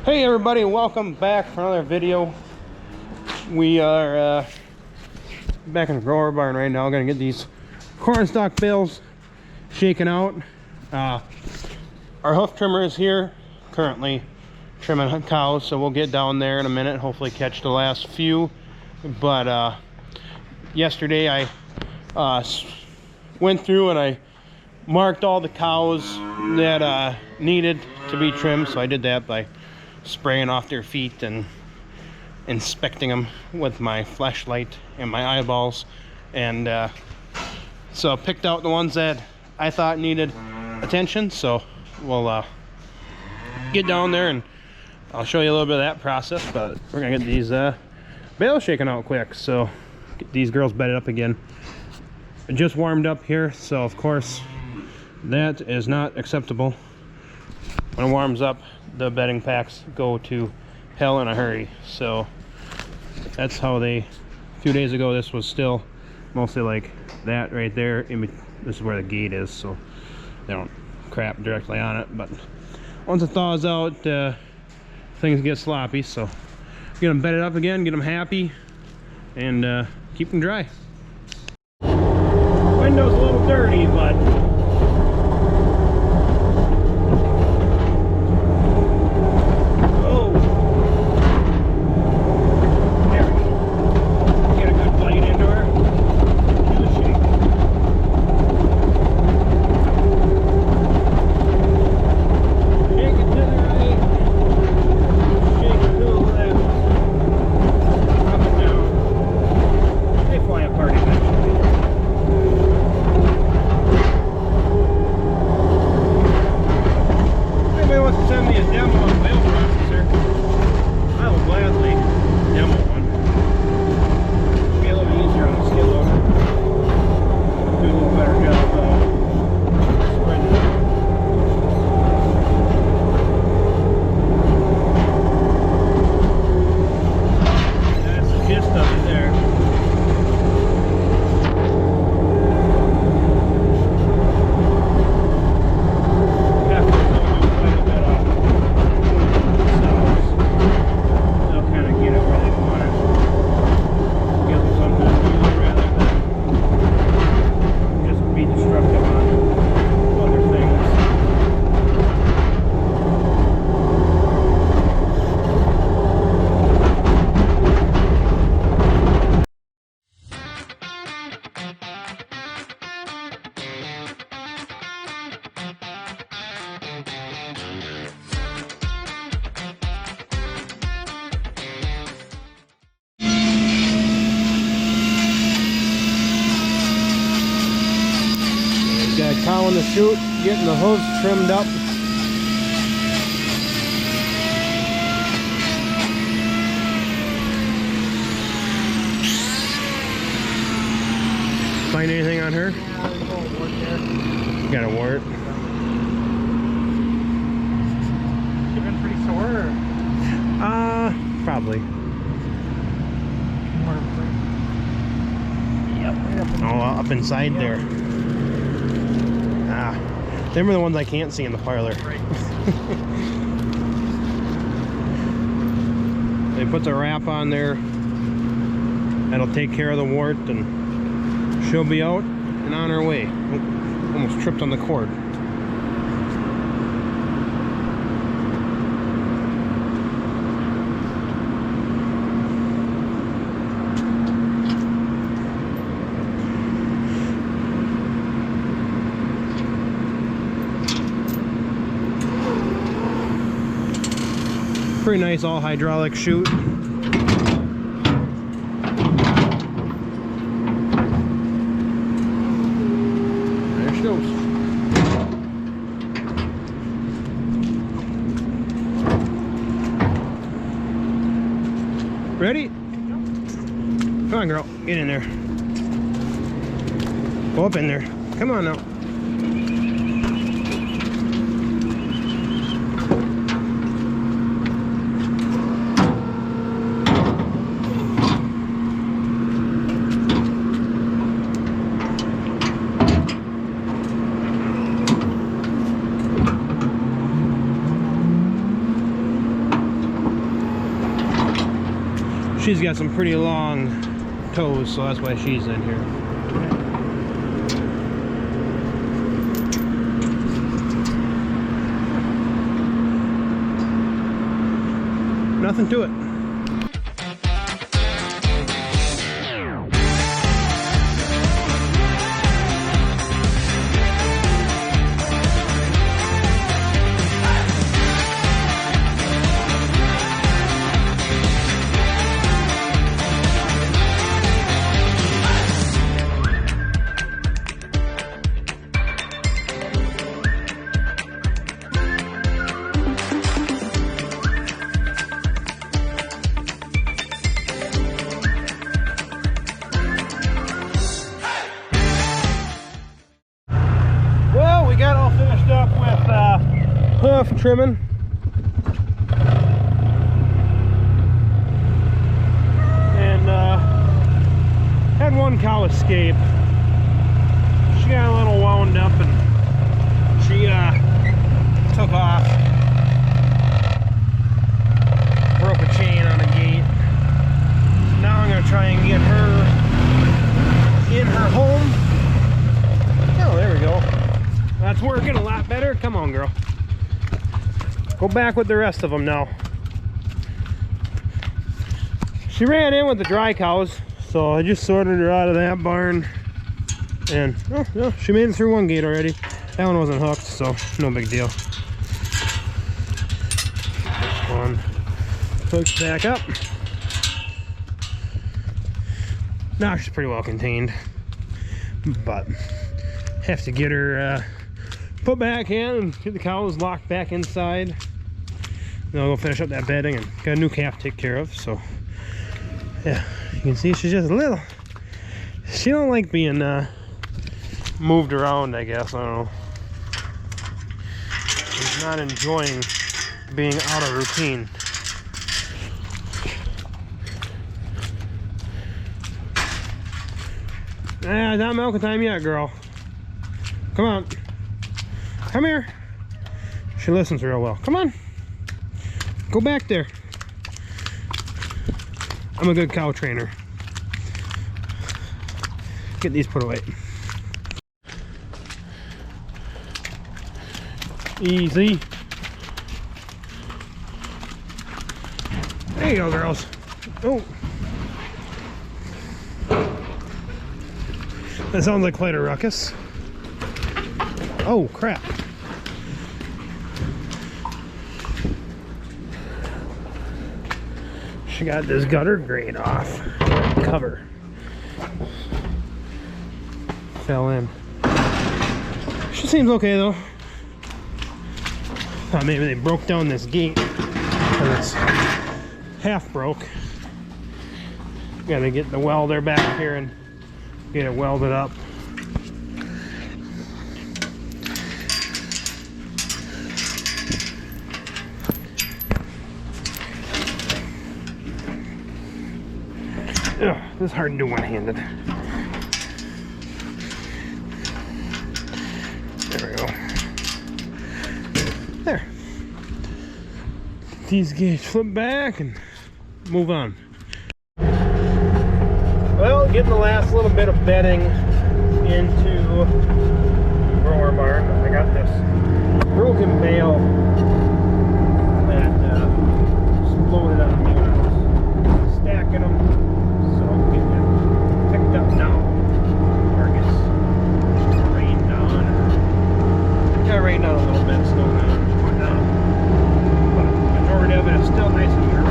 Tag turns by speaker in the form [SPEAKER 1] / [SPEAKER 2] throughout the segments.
[SPEAKER 1] Hey everybody, welcome back for another video. We are back in the grower barn right now. Gonna get these corn stalk bales shaken out. Our hoof trimmer is here currently trimming cows, so we'll get down there in a minute, hopefully catch the last few. But yesterday I went through and I marked all the cows that needed to be trimmed, so I did that by spraying off their feet and inspecting them with my flashlight and my eyeballs. And so I picked out the ones that I thought needed attention, so we'll get down there and I'll show you a little bit of that process. But we're gonna get these bales shaken out quick, so get these girls bedded up again. It just warmed up here, so of course that is not acceptable. When it warms up, the bedding packs go to hell in a hurry. So that's how they, a few days ago, this was still mostly like that right there. This is where the gate is, so they don't crap directly on it. But once it thaws out, things get sloppy. So get them bedded up again, get them happy, and keep them dry. Window's a little dirty, but got a cow in the chute, getting the hooves trimmed up. Find anything on her? Got a wart.
[SPEAKER 2] She been pretty sore?
[SPEAKER 1] Probably. Yep. Oh, up inside there. Ah, them are the ones I can't see in the parlor.
[SPEAKER 2] Right.
[SPEAKER 1] They put the wrap on there. That'll take care of the wart, and she'll be out and on her way. Almost tripped on the cord. Pretty nice all hydraulic chute. There she goes. Ready? Come on, girl. Get in there. Go up in there. Come on now. She's got some pretty long toes, so that's why she's in here. Nothing to it. We got all finished up with hoof trimming. And had one cow escape. She got a little wound up and she took off. Broke a chain on a gate. So now I'm going to try and get her in her home. Oh, there we go. That's working a lot better. Come on, girl. Go back with the rest of them now. She ran in with the dry cows, so I just sorted her out of that barn. And, oh, no, she made it through one gate already. That one wasn't hooked, so no big deal. This one hooks back up. Now she's pretty well contained, but have to get her put back in and get the cows locked back inside. Then I'll go finish up that bedding and got a new calf to take care of. So yeah, you can see she's just a little, she don't like being moved around, I guess. I don't know, she's not enjoying being out of routine. It's not milking time yet, girl. Come on. Come here. She listens real well. Come on. Go back there. I'm a good cow trainer. Get these put away. Easy. There you go, girls. Oh. That sounds like quite a ruckus. Oh, crap. She got this gutter grate off. Cover. Fell in. She seems okay though. Thought maybe they broke down this gate because it's half broke. Gotta get the welder back here and get it welded up. Ugh, this is hard to do one-handed. There we go. There. These gates flip back and move on. Well, getting the last little bit of bedding into the grower barn. I got this broken bale that exploded on me when I was stacking them. So I'm getting it picked up now. Or I guess rained down. It got rained down a little bit, snow and whatnot. But the majority of it is still nice and dry.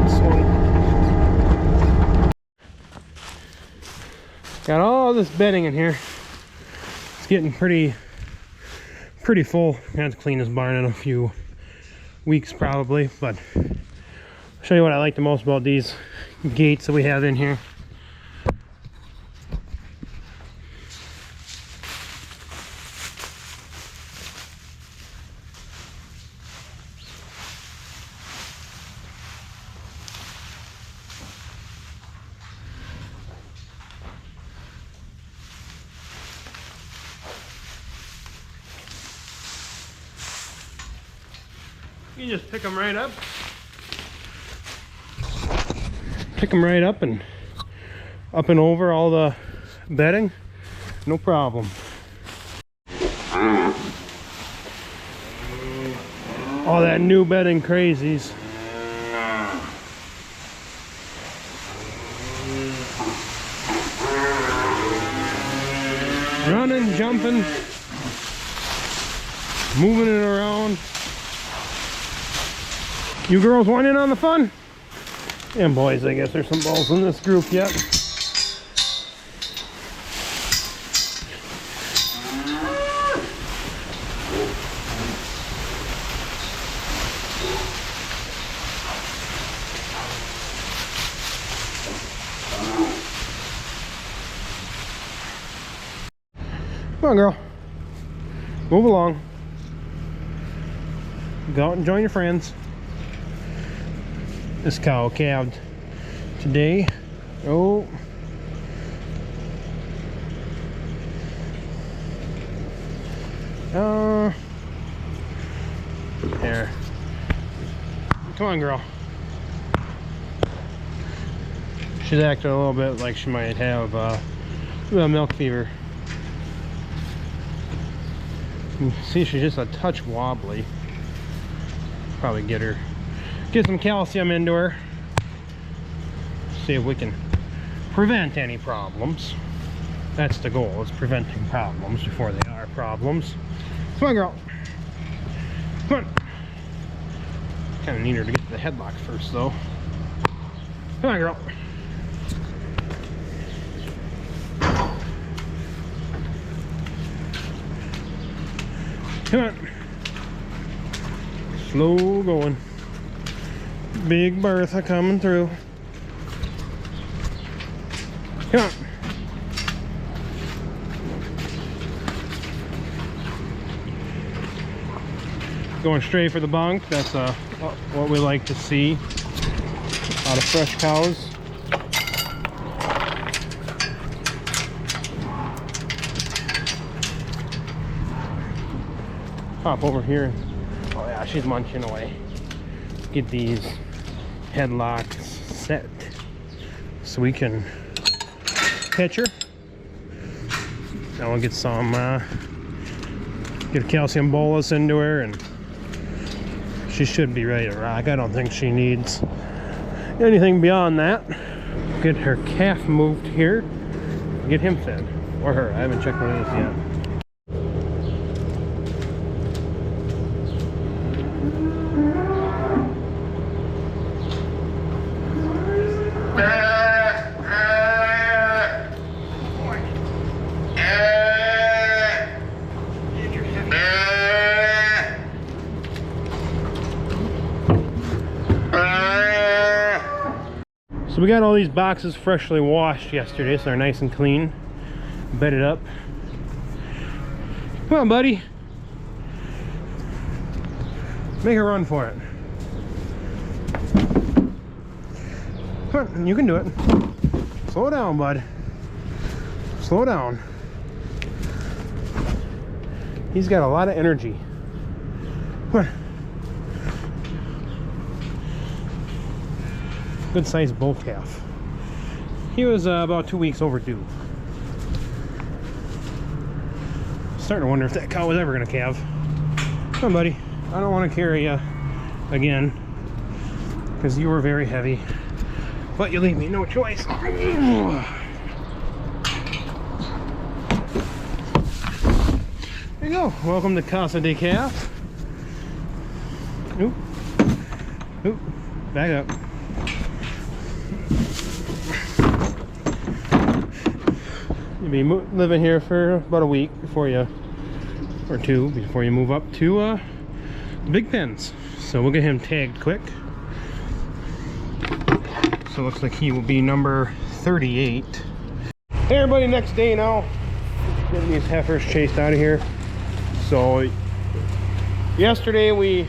[SPEAKER 2] Sweet.
[SPEAKER 1] Got all this bedding in here. It's getting pretty full. I have to clean this barn in a few weeks probably, but I'll show you what I like the most about these gates that we have in here. You just pick them right up. Pick them right up and over all the bedding. No problem. All that new bedding crazies. Running, jumping, moving it around. You girls want in on the fun? And boys, I guess there's some balls in this group yet. Come on, girl. Move along. Go out and join your friends. This cow calved today. Oh. There. Come on, girl. She's acting a little bit like she might have milk fever. You can see she's just a touch wobbly. Probably get some calcium into her. See if we can prevent any problems. That's the goal, is preventing problems before they are problems. Come on, girl. Come on. Kind of need her to get to the headlock first, though. Come on, girl. Come on. Slow going. Big Bertha coming through. Come on. Going straight for the bunk. That's what we like to see out of fresh cows. Hop over here. Oh yeah, she's munching away. Get these headlocks set so we can catch her. Now we'll get some get a calcium bolus into her, and she should be ready to rock. I don't think she needs anything beyond that. Get her calf moved here, get him fed, or her. I haven't checked what it is yet. So we got all these boxes freshly washed yesterday, so they're nice and clean, bedded up. Come on, buddy. Make a run for it. Come on, you can do it. Slow down, bud. Slow down. He's got a lot of energy. Come on. Good sized bull calf. He was about 2 weeks overdue. Starting to wonder if that cow was ever gonna calve. Come on, buddy. I don't want to carry you again because you were very heavy, but you leave me no choice. There you go. Welcome to Casa de Calf. Oop. Oop. Back up. You'll be living here for about a week before you, or two, before you move up to the big pens. So we'll get him tagged quick. So it looks like he will be number 38. Hey everybody, next day now. Getting these heifers chased out of here. So yesterday we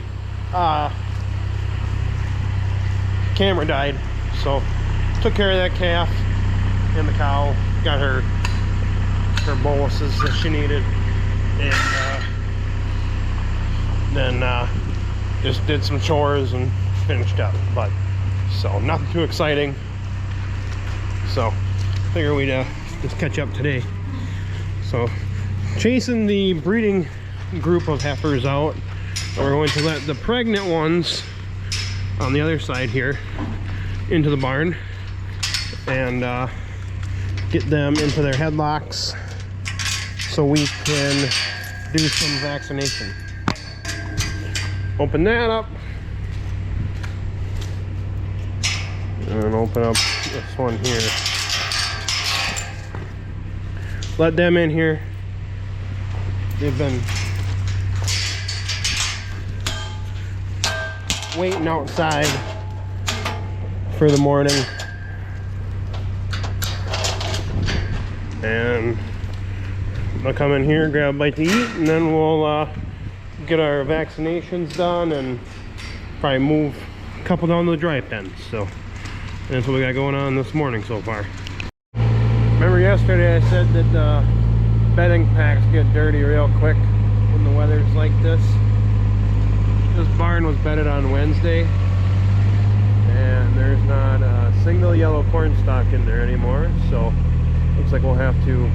[SPEAKER 1] camera died, so took care of that calf and the cow, got her boluses that she needed, and then just did some chores and finished up. But so nothing too exciting, so figure we'd just catch up today. So chasing the breeding group of heifers out, and we're going to let the pregnant ones on the other side here into the barn and get them into their headlocks so we can do some vaccination. Open that up and open up this one here. Let them in here. They've been waiting outside for the morning, and they'll come in here, grab a bite to eat, and then we'll get our vaccinations done and probably move a couple down to the dry pen. So that's what we got going on this morning so far. Remember yesterday I said that bedding packs get dirty real quick when the weather's like this. This barn was bedded on Wednesday, and there's not a single yellow corn stalk in there anymore, so looks like we'll have to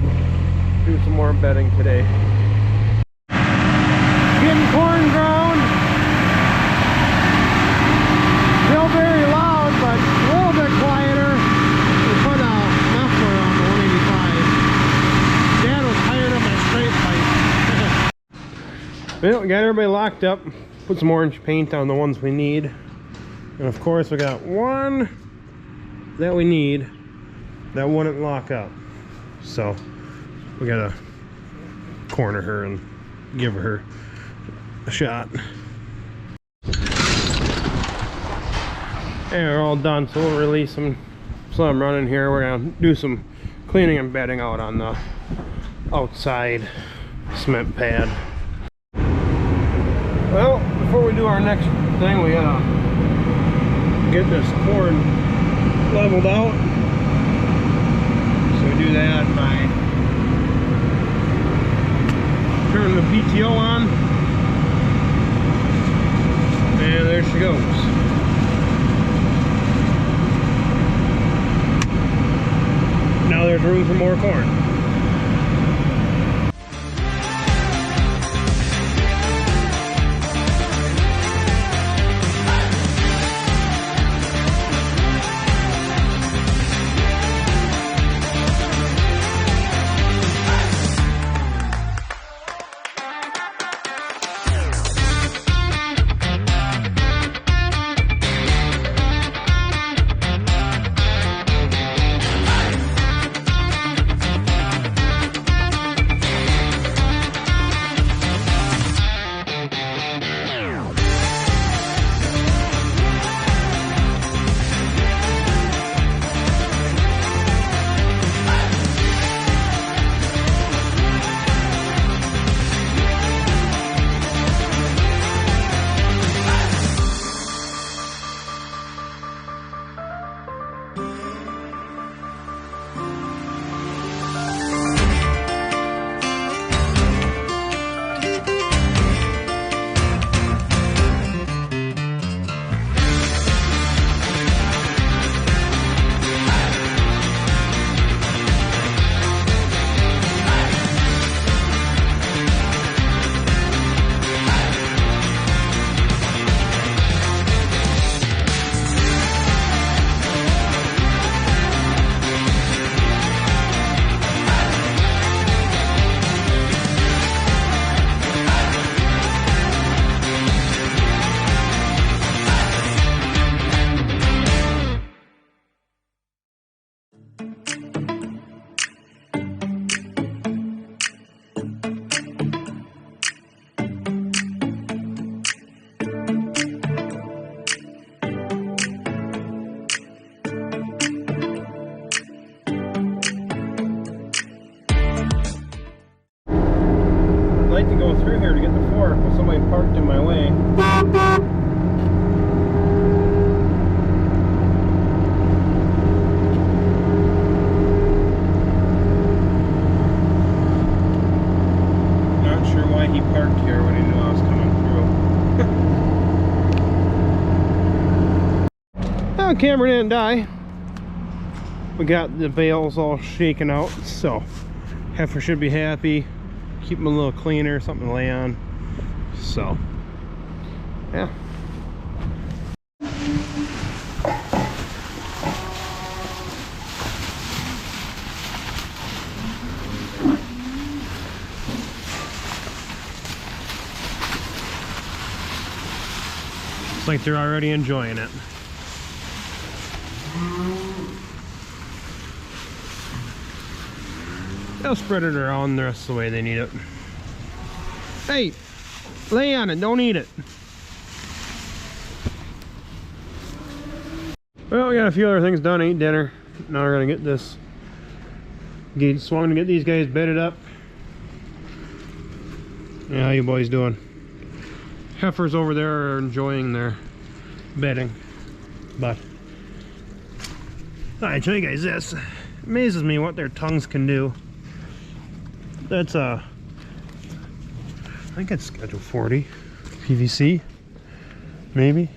[SPEAKER 1] do some more bedding today. Getting corn ground. Still very loud, but a little bit quieter. We put a muffler on the 185. Dad was tired of my straight pipe. Well, we got everybody locked up. Put some orange paint on the ones we need. And of course we got one that we need that wouldn't lock up. So we gotta corner her and give her a shot. And we're all done, so we'll release them. So I'm running here. We're gonna do some cleaning and bedding out on the outside cement pad. Well, before we do our next thing, we gotta get this corn leveled out. So we do that by turning the PTO on, and there she goes. Now there's room for more corn. in my way. Not sure why he parked here when he knew I was coming through. Well, camera didn't die. We got the bales all shaken out, so heifer should be happy. Keep them a little cleaner, something to lay on. So, yeah. Looks like they're already enjoying it. They'll spread it around the rest of the way they need it. Hey, lay on it, don't eat it. Well, we got a few other things done, ate dinner. Now we're gonna get this gate swung to get these guys bedded up. Yeah, how you boys doing? Heifers over there are enjoying their bedding, but I show you guys this. It amazes me what their tongues can do. That's I think it's schedule 40 PVC, maybe.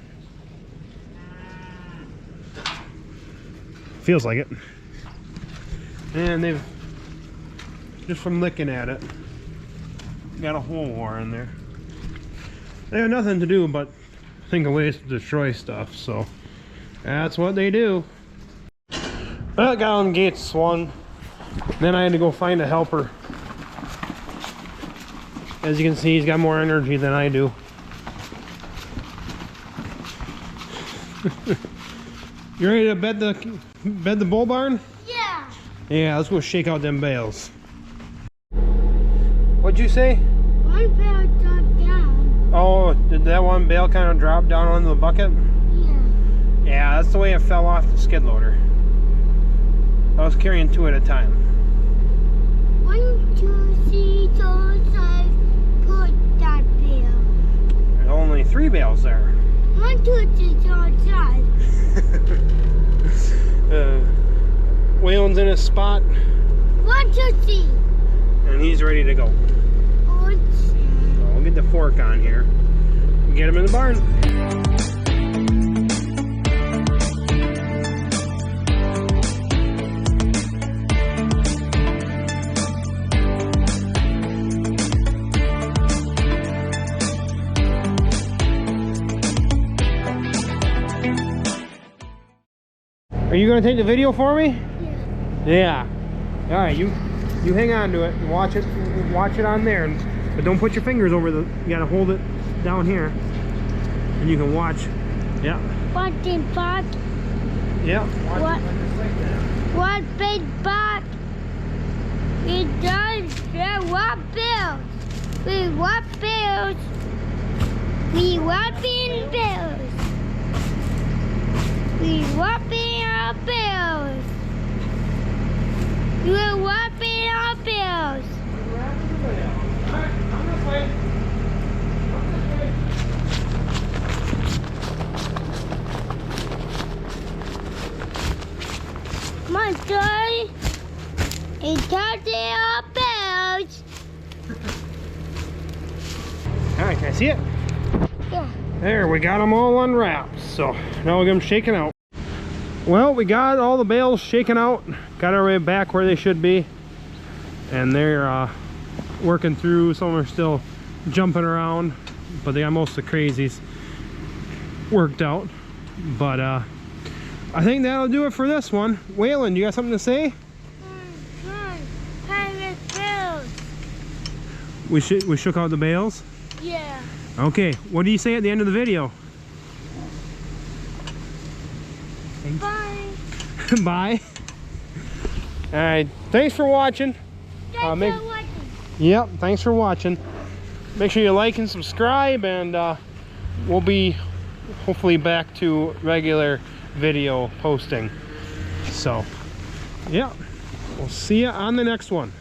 [SPEAKER 1] Feels like it. And they've, just from looking at it, got a whole war in there. They have nothing to do but think of ways to destroy stuff, so that's what they do. Well, I got on the gate swung. Then I had to go find a helper. As you can see, he's got more energy than I do. You ready to bed the bull barn?
[SPEAKER 3] Yeah.
[SPEAKER 1] Yeah, let's go shake out them bales. What'd you say?
[SPEAKER 3] One bale dropped down.
[SPEAKER 1] Oh, did that one bale kind of drop down onto the bucket?
[SPEAKER 3] Yeah.
[SPEAKER 1] Yeah, that's the way it fell off the skid loader. I was carrying 2 at a time.
[SPEAKER 3] 1, 2, 3, 4, 5. Put that bale.
[SPEAKER 1] There's only 3 bales there.
[SPEAKER 3] 1, 2, 3, 4, 5.
[SPEAKER 1] Waylon's in his spot.
[SPEAKER 3] 1, 2, 3.
[SPEAKER 1] And he's ready to go. So we'll get the fork on here and get him in the barn. Are you gonna take the video for me?
[SPEAKER 3] Yeah.
[SPEAKER 1] Yeah. All right, you hang on to it and watch it on there, but don't put your fingers over the. You gotta hold it down here, and you can watch. Yeah.
[SPEAKER 3] What big buck?
[SPEAKER 1] Yeah.
[SPEAKER 3] What? What big buck? It does. Yeah. What bills? We what bills? We whopping bills. We whopping our bills. We're whopping our bills. My story is touching our bills.
[SPEAKER 1] All right, can I see it?
[SPEAKER 3] Yeah.
[SPEAKER 1] There, we got them all unwrapped. So now we'll get them shaken out. Well, we got all the bales shaken out, got everybody back where they should be, and they're working through. Some are still jumping around, but they got most of the crazies worked out. But I think that'll do it for this one. Waylon, you got something to say?
[SPEAKER 3] Pirate bills.
[SPEAKER 1] We shook out the bales?
[SPEAKER 3] Yeah.
[SPEAKER 1] Okay, what do you say at the end of the video?
[SPEAKER 3] Bye.
[SPEAKER 1] Bye. All right, thanks for watching.
[SPEAKER 3] Thanks for watching.
[SPEAKER 1] Yep, thanks for watching. Make sure you like and subscribe, and we'll be hopefully back to regular video posting. So, yeah, we'll see you on the next one.